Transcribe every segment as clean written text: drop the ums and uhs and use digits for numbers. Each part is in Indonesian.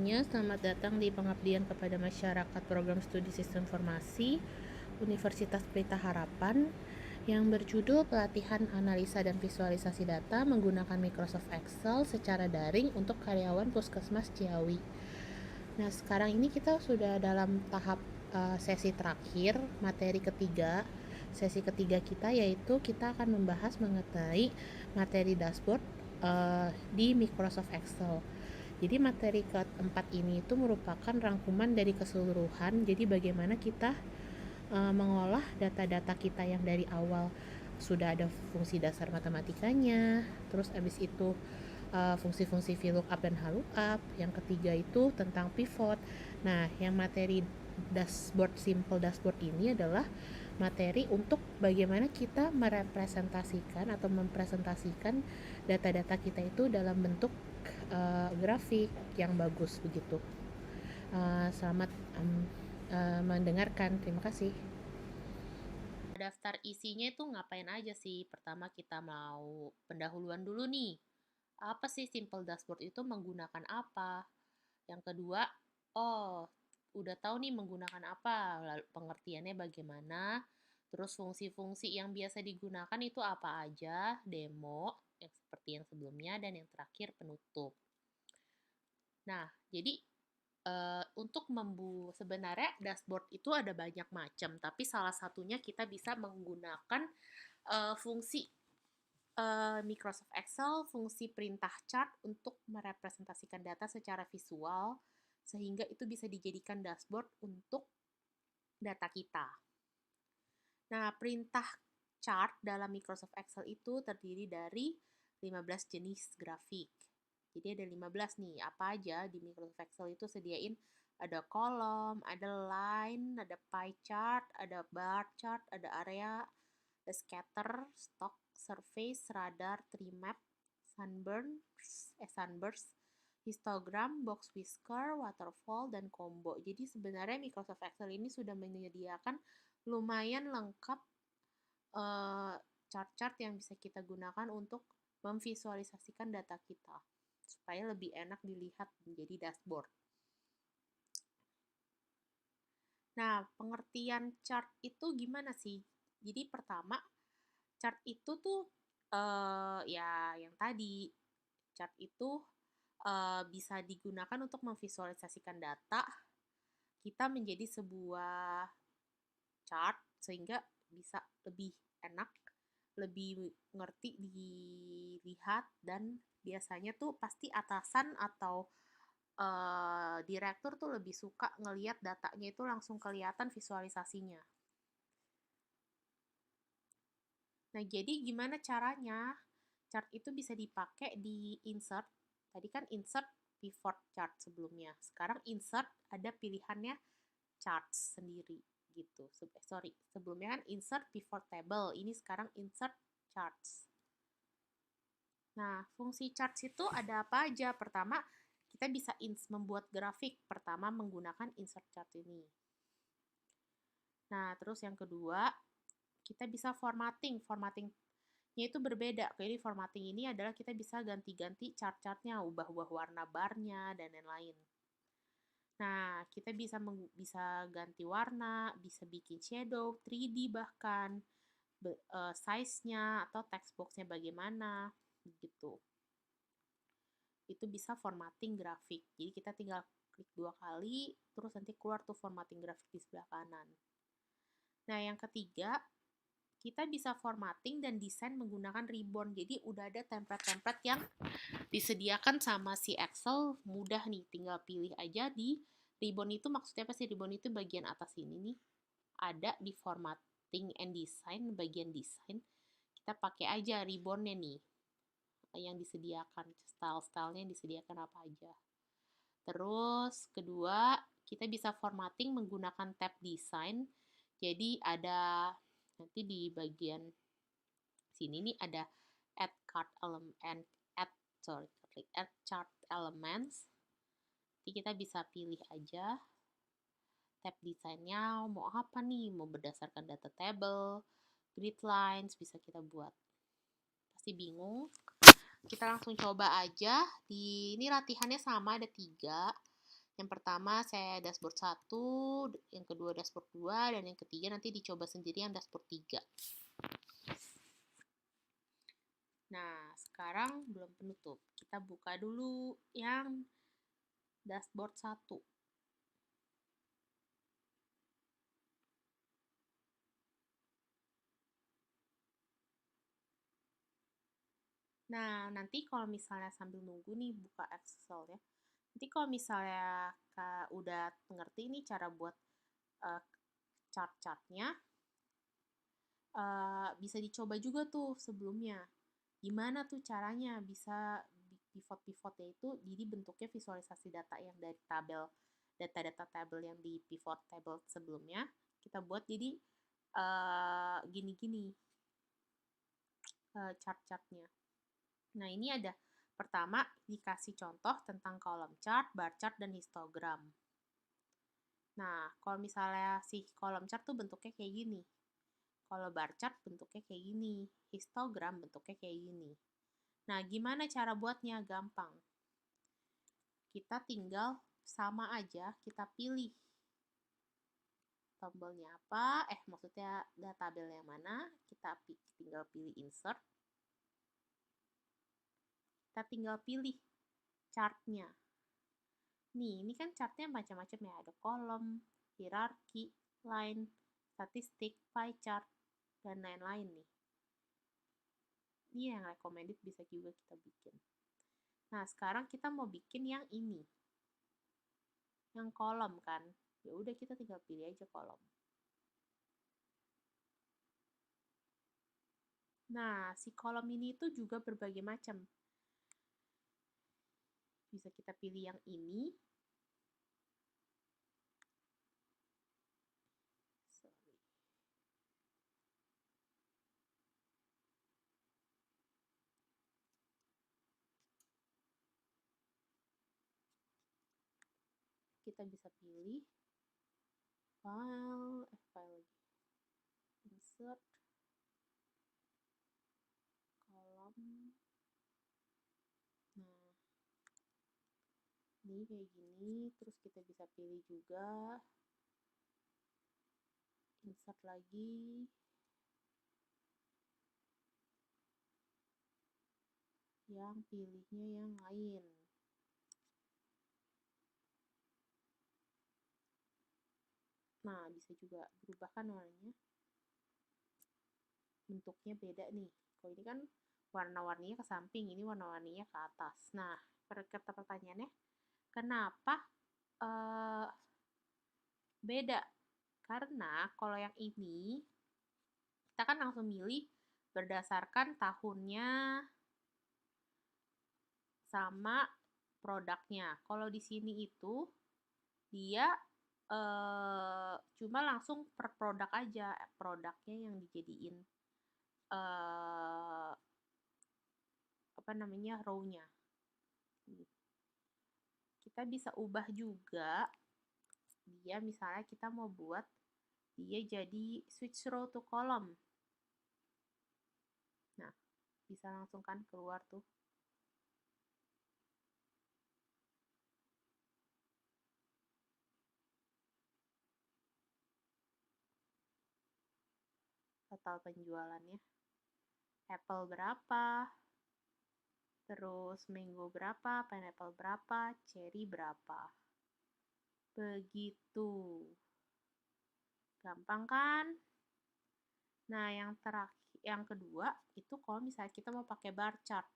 Selamat datang di pengabdian kepada masyarakat program studi sistem informasi Universitas Pelita Harapan yang berjudul pelatihan analisa dan visualisasi data menggunakan Microsoft Excel secara daring untuk karyawan Puskesmas Ciawi. Nah, sekarang ini kita sudah dalam tahap sesi terakhir, materi ketiga. Sesi ketiga kita yaitu kita akan membahas mengenai materi dashboard di Microsoft Excel. Jadi materi keempat ini itu merupakan rangkuman dari keseluruhan. Jadi bagaimana kita mengolah data-data kita yang dari awal sudah ada fungsi dasar matematikanya, terus abis itu fungsi-fungsi VLOOKUP dan HLOOKUP. Yang ketiga itu tentang pivot. Nah, yang materi dashboard, simple dashboard ini adalah materi untuk bagaimana kita merepresentasikan atau mempresentasikan data-data kita itu dalam bentuk grafik yang bagus begitu. Selamat mendengarkan. Terima kasih. Daftar isinya itu ngapain aja sih? Pertama kita mau pendahuluan dulu nih. Apa sih simple dashboard itu menggunakan apa? Yang kedua, udah tahu nih menggunakan apa, lalu pengertiannya bagaimana, terus fungsi-fungsi yang biasa digunakan itu apa aja, demo, yang seperti yang sebelumnya, dan yang terakhir penutup. Nah, jadi untuk sebenarnya dashboard itu ada banyak macam, tapi salah satunya kita bisa menggunakan fungsi Microsoft Excel, fungsi perintah chart untuk merepresentasikan data secara visual, sehingga itu bisa dijadikan dashboard untuk data kita. Nah, perintah chart dalam Microsoft Excel itu terdiri dari 15 jenis grafik. Jadi ada 15 nih, apa aja di Microsoft Excel itu sediain ada kolom, ada line, ada pie chart, ada bar chart, ada area, ada scatter, stock, surface, radar, tree map, sunburst, histogram, box whisker, waterfall, dan combo. Jadi sebenarnya Microsoft Excel ini sudah menyediakan lumayan lengkap chart-chart yang bisa kita gunakan untuk memvisualisasikan data kita supaya lebih enak dilihat menjadi dashboard. Nah, pengertian chart itu gimana sih? Jadi pertama, chart itu tuh ya yang tadi, chart itu bisa digunakan untuk memvisualisasikan data kita menjadi sebuah chart sehingga bisa lebih enak, lebih ngerti dilihat, dan biasanya tuh pasti atasan atau direktur tuh lebih suka ngelihat datanya itu langsung kelihatan visualisasinya. Nah, jadi gimana caranya? Chart itu bisa dipakai di insert. Tadi kan insert pivot chart sebelumnya. Sekarang insert ada pilihannya charts sendiri gitu. Sebelumnya kan insert pivot table. Ini sekarang insert charts. Nah, fungsi charts itu ada apa aja? Pertama, kita bisa membuat grafik. Pertama, menggunakan insert chart ini. Nah, terus yang kedua, kita bisa formatting. Formattingnya itu berbeda. Jadi formatting ini adalah kita bisa ganti-ganti chart-chartnya, ubah-ubah warna barnya, dan lain-lain. Nah, kita bisa ganti warna, bisa bikin shadow, 3D bahkan, size-nya atau text box-nya bagaimana, gitu. Itu bisa formatting grafik. Jadi kita tinggal klik 2 kali, terus nanti keluar tuh formatting grafik di sebelah kanan. Nah, yang ketiga, kita bisa formatting dan desain menggunakan ribbon. Jadi udah ada template-template yang disediakan sama si Excel, mudah nih, tinggal pilih aja di ribbon. Itu maksudnya apa sih? Ribbon itu bagian atas ini nih, ada di formatting and design, bagian desain. Kita pakai aja ribbonnya nih, yang disediakan, style-stylenya yang disediakan apa aja. Terus kedua, kita bisa formatting menggunakan tab design. Jadi ada nanti di bagian sini nih ada add chart elements. Jadi kita bisa pilih aja tab desainnya mau apa nih, mau berdasarkan data table, grid lines bisa kita buat. Pasti bingung? Kita langsung coba aja. Ini latihannya sama, ada 3. Yang pertama saya dashboard 1, yang kedua dashboard 2, dan yang ketiga nanti dicoba sendiri yang dashboard 3. Nah, sekarang belum penutup. Kita buka dulu yang dashboard 1. Nah, nanti kalau misalnya sambil nunggu nih buka Excel ya. Nanti kalau misalnya udah ngerti nih cara buat chart-chartnya, bisa dicoba juga tuh sebelumnya. Gimana tuh caranya bisa pivot-pivotnya itu jadi bentuknya visualisasi data yang dari tabel, data-data tabel yang di pivot table sebelumnya, kita buat jadi gini-gini chart-chartnya. Nah, ini ada pertama dikasih contoh tentang kolom chart, bar chart, dan histogram. Nah, kalau misalnya si kolom chart tuh bentuknya kayak gini. Kalau bar chart bentuknya kayak gini. Histogram bentuknya kayak gini. Nah, gimana cara buatnya? Gampang. Kita tinggal sama aja, kita pilih tombolnya apa, maksudnya tabel yang mana, kita tinggal pilih insert. Kita tinggal pilih chartnya. Nih, ini kan chartnya macam-macam ya. Ada kolom, hierarki, line, statistik, pie chart, dan lain-lain nih. Ini yang recommended bisa juga kita bikin. Nah, sekarang kita mau bikin yang ini. Yang kolom kan. Ya udah kita tinggal pilih aja kolom. Nah, si kolom ini itu juga berbagai macam. Bisa kita pilih yang ini. Sorry. Kita bisa pilih file lagi. Insert kolom. Nah, ini kayak gini. Terus kita bisa pilih juga insert lagi. Yang pilihnya yang lain. Nah, bisa juga berubah kan warnanya. Bentuknya beda nih. Kalau ini kan warna-warninya ke samping, ini warna-warninya ke atas. Nah, pertanyaannya, kenapa beda? Karena kalau yang ini, kita kan langsung milih berdasarkan tahunnya sama produknya. Kalau di sini itu, dia cuma langsung per produk aja, produknya yang dijadiin row-nya. Kita bisa ubah juga dia, misalnya kita mau buat dia jadi switch row to column. Nah, bisa langsung kan keluar tuh. Total penjualannya. Apple berapa, terus mango berapa, pineapple berapa, cherry berapa. Begitu. Gampang kan? Nah, yang kedua itu kalau misalnya kita mau pakai bar chart.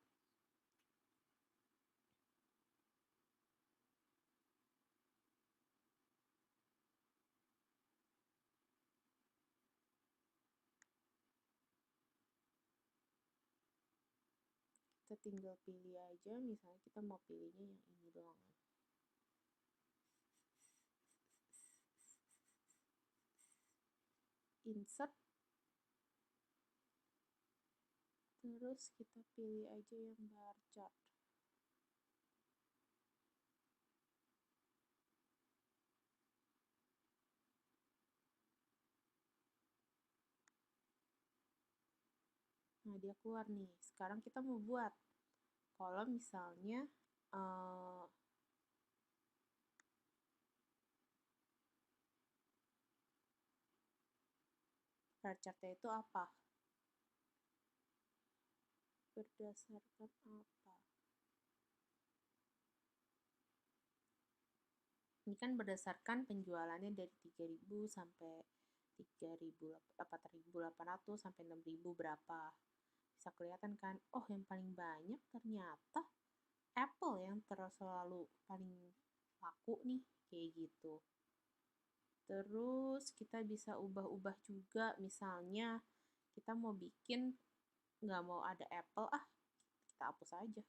Kita tinggal pilih aja, misalnya kita mau pilihnya yang ini doang. Insert. Terus kita pilih aja yang bar chart. Nah, dia keluar nih. Sekarang kita mau buat. Kalau misalnya Bar chartnya itu apa? Berdasarkan apa? Ini kan berdasarkan penjualannya dari 3.000 sampai 4.800 sampai 6.000 berapa. Bisa kelihatan kan, oh yang paling banyak ternyata Apple yang terus selalu paling laku nih, kayak gitu. Terus kita bisa ubah-ubah juga, misalnya kita mau bikin nggak mau ada apple, kita hapus aja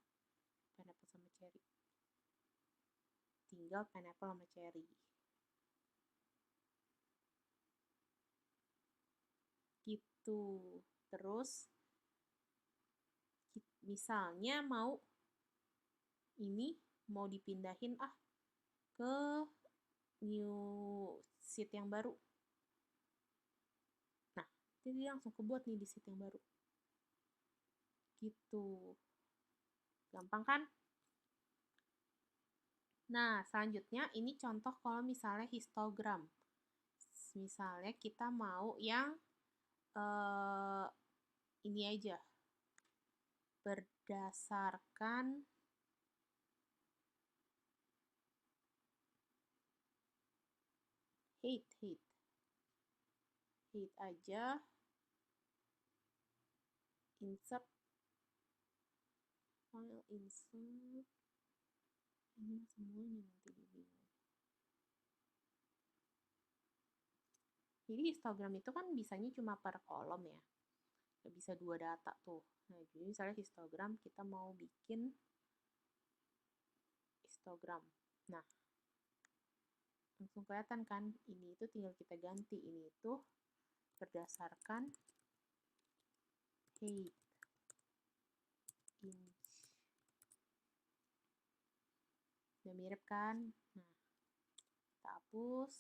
pineapple sama cherry. Tinggal pineapple sama cherry. Gitu. Terus misalnya mau dipindahin ke new sheet yang baru. Nah, jadi dia langsung kebuat nih di sheet yang baru. Gitu. Gampang kan? Nah, selanjutnya ini contoh kalau misalnya histogram. Misalnya kita mau yang ini aja. Berdasarkan hate aja, insert file, insert ini semuanya nanti dibingung. Jadi histogram itu kan bisanya cuma per kolom ya, nggak bisa 2 data tuh. Nah, jadi misalnya histogram kita mau bikin histogram. Nah, langsung kelihatan kan, ini itu tinggal kita ganti, ini itu berdasarkan height inch. Udah mirip kan? Nah, kita hapus.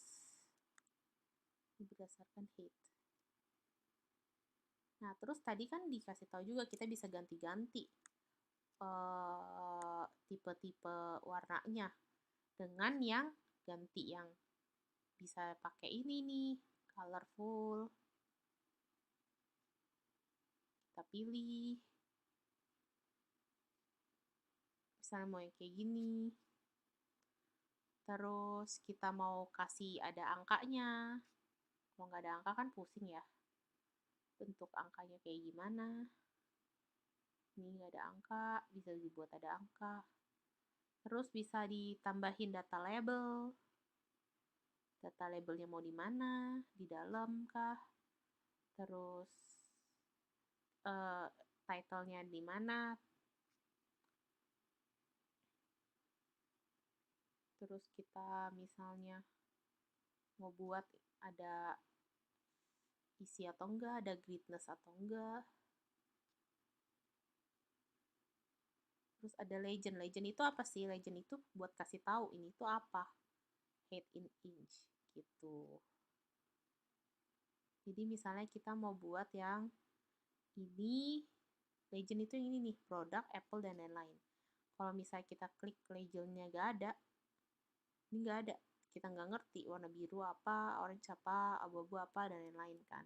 Ini berdasarkan height. Nah, terus tadi kan dikasih tahu juga kita bisa ganti-ganti tipe-tipe warnanya dengan yang ganti yang bisa pakai ini nih, colorful. Kita pilih. Misalnya mau yang kayak gini. Terus kita mau kasih ada angkanya. Kalau nggak ada angka kan pusing ya. Bentuk angkanya kayak gimana. Ini nggak ada angka, bisa dibuat ada angka. Terus bisa ditambahin data label. Data labelnya mau di mana, di dalam kah? Terus title-nya di mana? Terus kita misalnya mau buat ada isi atau enggak, ada greatness atau enggak. Terus ada legend. Legend itu apa sih? Legend itu buat kasih tahu ini tuh apa. Height in inch gitu. Jadi misalnya kita mau buat yang ini, legend itu yang ini nih, produk, Apple, dan lain-lain. Kalau misalnya kita klik legendnya gak ada, ini gak ada. Kita nggak ngerti warna biru apa, orange apa, abu-abu apa, dan lain-lain kan.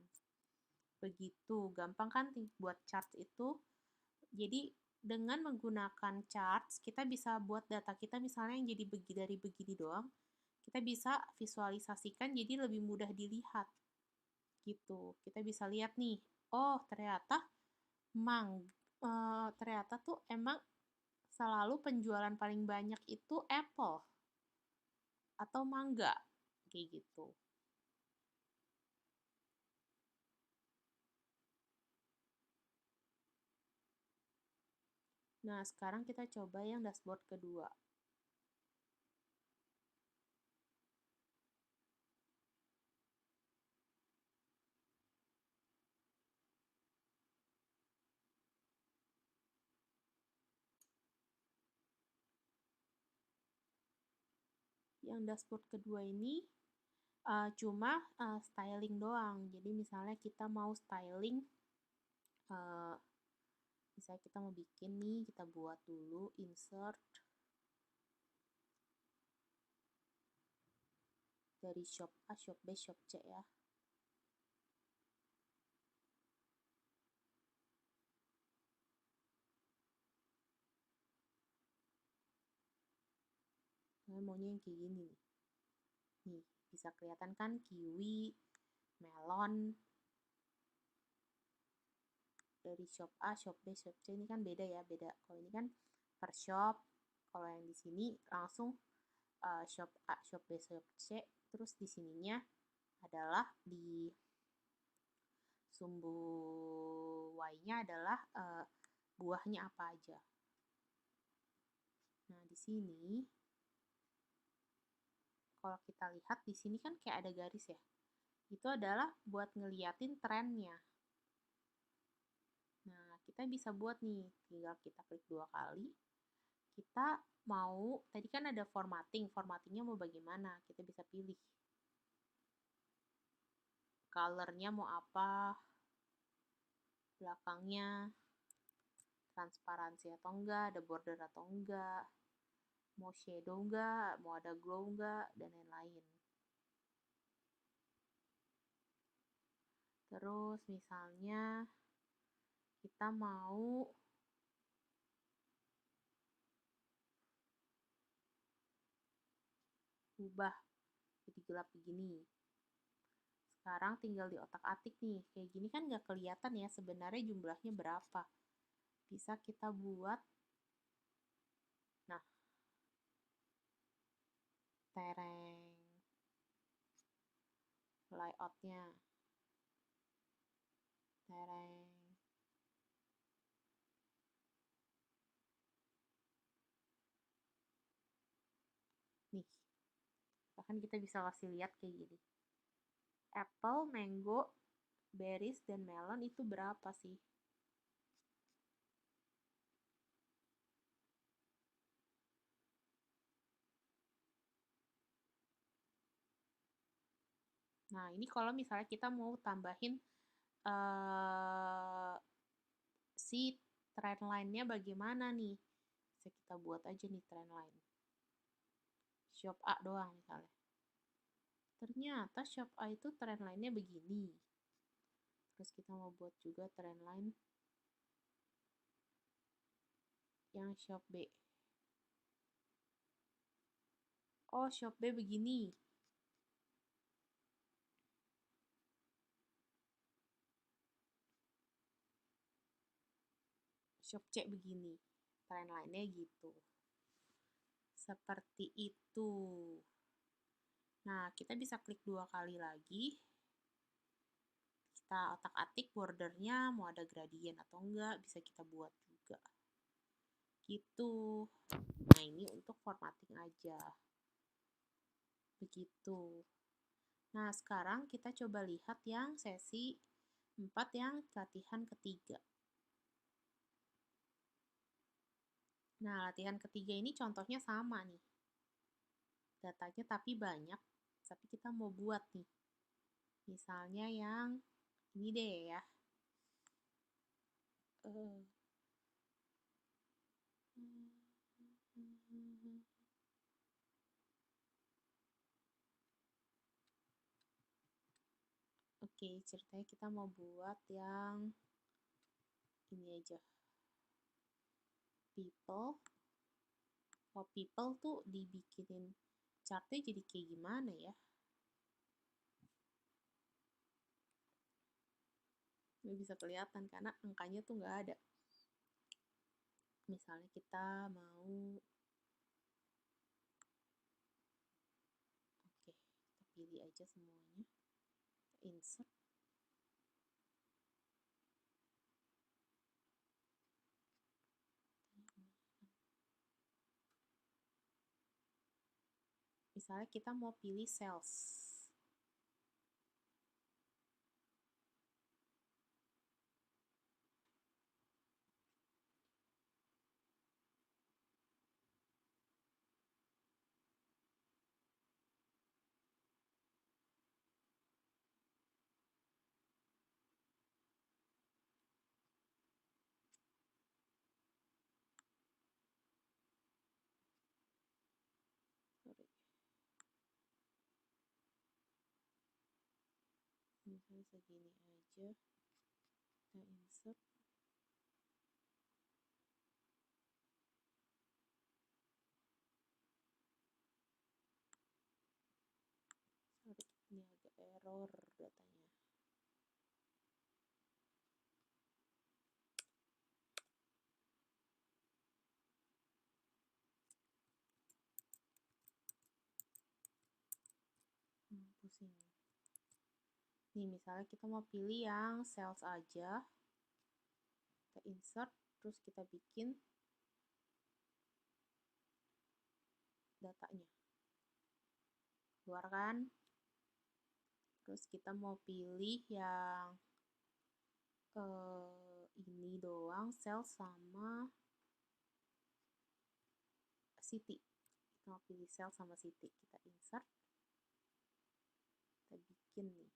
Begitu, gampang kan buat charts itu. Jadi dengan menggunakan charts, kita bisa buat data kita misalnya yang jadi dari begini doang, kita bisa visualisasikan jadi lebih mudah dilihat. Gitu. Kita bisa lihat nih, oh ternyata ternyata tuh emang selalu penjualan paling banyak itu apple atau mangga, kayak gitu. Nah, sekarang kita coba yang dashboard kedua. Yang dashboard kedua ini cuma styling doang. Jadi misalnya kita mau styling, misalnya kita mau bikin nih, kita buat dulu insert dari shop A, shop B, shop C ya. maunya yang kayak gini nih. Nih, bisa kelihatan kan kiwi, melon. Dari shop A, shop B, shop C ini kan beda ya, beda. Kalau ini kan per shop, kalau yang di sini langsung shop A, shop B, shop C, terus di sininya adalah di sumbu Y-nya adalah buahnya apa aja. Nah, di sini kalau kita lihat di sini kan kayak ada garis ya. Itu adalah buat ngeliatin trennya. Nah, kita bisa buat nih, tinggal kita klik 2 kali. Kita mau, tadi kan ada formattingnya mau bagaimana, kita bisa pilih. Colornya mau apa, belakangnya transparansi atau enggak, ada border atau enggak, mau shadow enggak, mau ada glow enggak, dan lain-lain. Terus misalnya kita mau ubah jadi gelap begini. Sekarang tinggal di otak-atik nih. Kayak gini kan nggak kelihatan ya sebenarnya jumlahnya berapa. Bisa kita buat, nah, tereng, layoutnya, tereng. Nih, bahkan kita bisa kasih lihat kayak gini. Apple, mango, berries, dan melon itu berapa sih? Nah, ini kalau misalnya kita mau tambahin si trend line-nya bagaimana nih? Bisa kita buat aja nih trend line. Shop A doang misalnya. Ternyata shop A itu trend line-nya begini. Terus kita mau buat juga trend line yang shop B. Oh, shop B begini. Shop C begini. Trend line-nya gitu. Seperti itu. Nah, kita bisa klik 2 kali lagi. Kita otak-atik bordernya, mau ada gradient atau enggak, bisa kita buat juga. Gitu. Nah, ini untuk formatting aja. Begitu. Nah, sekarang kita coba lihat yang sesi 4 yang latihan ketiga. Nah, latihan ketiga ini contohnya sama nih. Datanya tapi banyak, tapi kita mau buat nih. Misalnya yang ini deh ya. Oke, ceritanya kita mau buat yang ini aja. People. Oh, people tuh dibikinin chartnya jadi kayak gimana ya? Nggak bisa kelihatan karena angkanya tuh nggak ada. Misalnya kita mau, oke, kita pilih aja semuanya. Insert. Misalnya kita mau pilih sales. Sorry. Misalnya segini aja. Kita insert. error datanya. Pusing. Nih misalnya kita mau pilih yang sales aja, kita insert, terus kita bikin datanya. Keluarkan. Terus kita mau pilih yang ini doang, sales sama city. Kita mau pilih sales sama city. Kita insert. Kita bikin nih.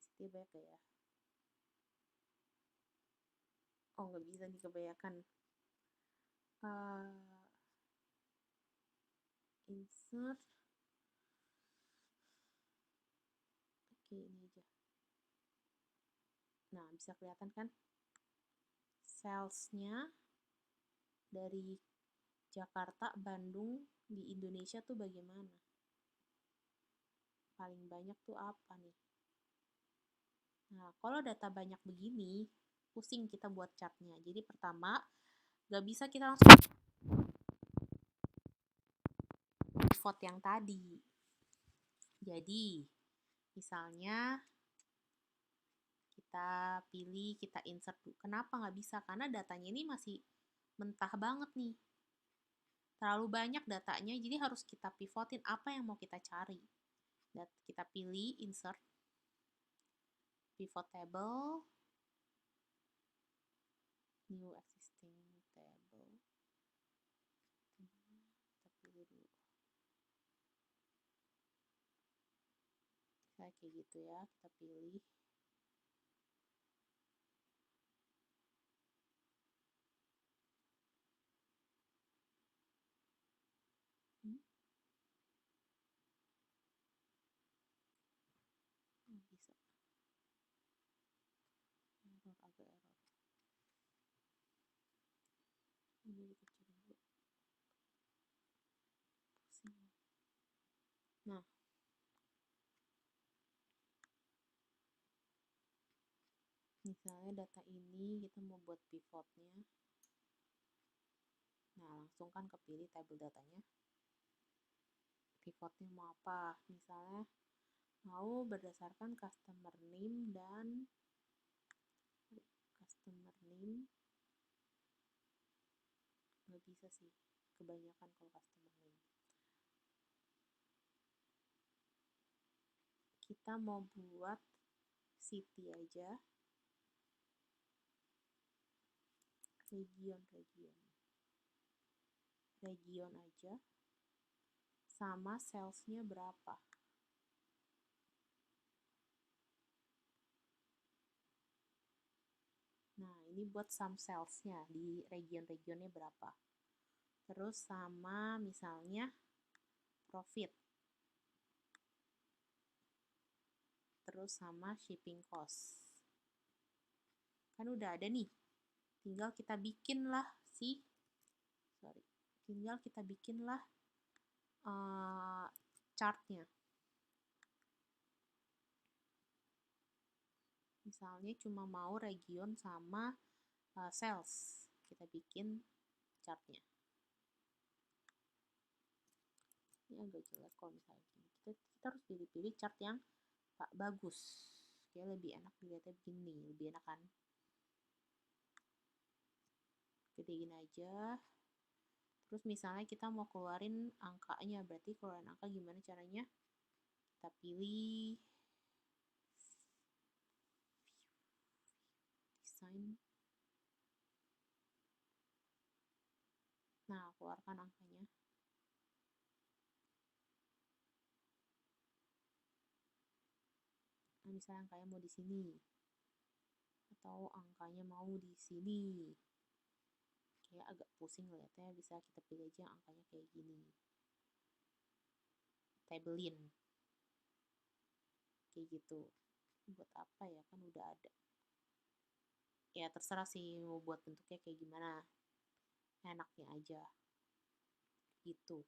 City banyak ya. Oh, nggak bisa nih kebanyakan. Insert. Oke, ini aja. Nah, bisa kelihatan kan? Salesnya dari Jakarta, Bandung, di Indonesia tuh bagaimana? Paling banyak tuh apa nih? Nah, kalau data banyak begini, pusing kita buat chartnya. Jadi pertama, nggak bisa kita langsung pivot yang tadi. Jadi, misalnya kita pilih, kita insert dulu. Kenapa nggak bisa? Karena datanya ini masih mentah banget nih. Terlalu banyak datanya, jadi harus kita pivotin apa yang mau kita cari. Dan kita pilih insert, pivot table, new existing table. Kita pilih dulu. Kayak gitu ya, kita pilih. Bisa. Agak error. Ini dikecilin dulu. Pusing. Nah, misalnya data ini kita mau buat pivotnya. Nah, langsung kan kepilih table datanya. Pivotnya mau apa? Misalnya mau berdasarkan customer name dan nggak bisa sih, kebanyakan kalau customer name. Kita mau buat city aja, region aja, sama salesnya berapa. Nah, ini buat sum salesnya di region-regionnya berapa. Terus sama misalnya profit. Terus sama shipping cost. Kan udah ada nih. Tinggal kita bikinlah chartnya. Misalnya cuma mau region sama sales. Kita bikin chartnya. Ini agak jelas kalau misalnya gini. Kita harus pilih-pilih chart yang bagus. Kayak lebih enak dilihatnya begini. Lebih enak kan? Gedein aja. Terus misalnya kita mau keluarin angkanya. Berarti keluarin angka gimana caranya? Kita pilih design. Nah, keluarkan angkanya. Nah, misalnya angkanya mau di sini. Atau angkanya mau di sini. Kayak agak pusing lihatnya, bisa kita pilih aja angkanya kayak gini. Tabelin. Kayak gitu. Buat apa ya? Kan udah ada. Ya terserah sih mau buat bentuknya kayak gimana. Enaknya aja. Gitu.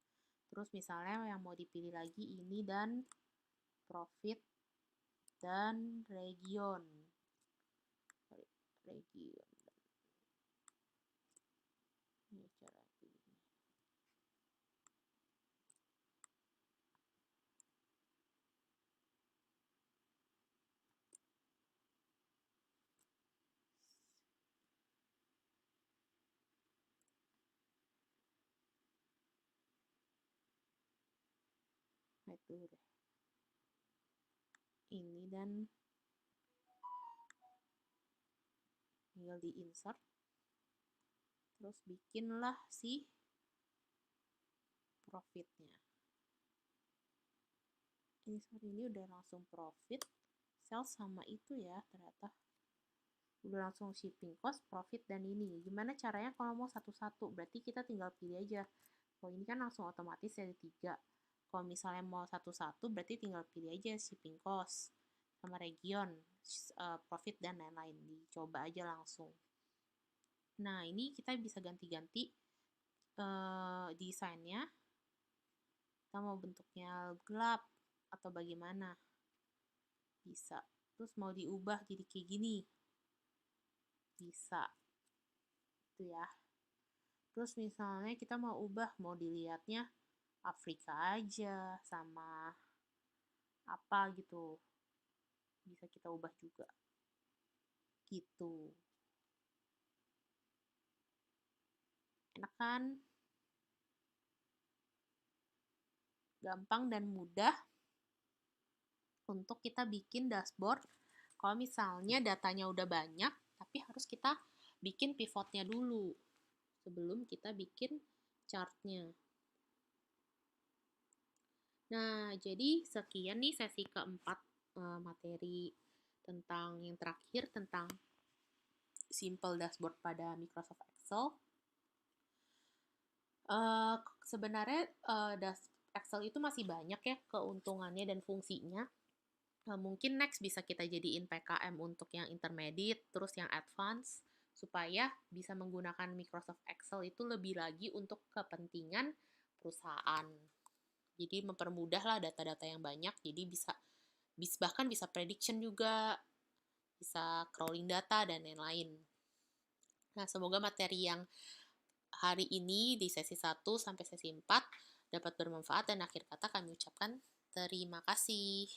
Terus misalnya yang mau dipilih lagi ini dan profit dan region. Region. Ini cara ini. Nah, itu deh. Ini dan tinggal di insert. Terus bikinlah si profitnya. Ini udah langsung profit, sales sama itu ya ternyata. Udah langsung shipping cost, profit, dan ini. Gimana caranya kalau mau satu-satu? Berarti kita tinggal pilih aja. Kalau ini kan langsung otomatis ada 3. Kalau misalnya mau satu-satu, berarti tinggal pilih aja shipping cost, sama region, profit, dan lain-lain. Dicoba aja langsung. Nah, ini kita bisa ganti-ganti desainnya. Kita mau bentuknya gelap atau bagaimana. Bisa. Terus mau diubah jadi kayak gini. Bisa. Itu ya. Terus misalnya kita mau ubah, mau dilihatnya Afrika aja sama apa gitu. Bisa kita ubah juga. Gitu. Enak kan? Gampang dan mudah untuk kita bikin dashboard. Kalau misalnya datanya udah banyak, tapi harus kita bikin pivotnya dulu sebelum kita bikin chartnya. Nah, jadi sekian nih sesi keempat materi tentang yang terakhir tentang simple dashboard pada Microsoft Excel. Sebenarnya Excel itu masih banyak ya keuntungannya dan fungsinya. Mungkin next bisa kita jadiin PKM untuk yang intermediate, terus yang advance, supaya bisa menggunakan Microsoft Excel itu lebih lagi untuk kepentingan perusahaan. Jadi mempermudah lah data-data yang banyak, jadi bahkan bisa prediction juga, bisa crawling data, dan lain-lain. Nah, semoga materi yang hari ini di sesi 1 sampai sesi 4 dapat bermanfaat, dan akhir kata kami ucapkan terima kasih.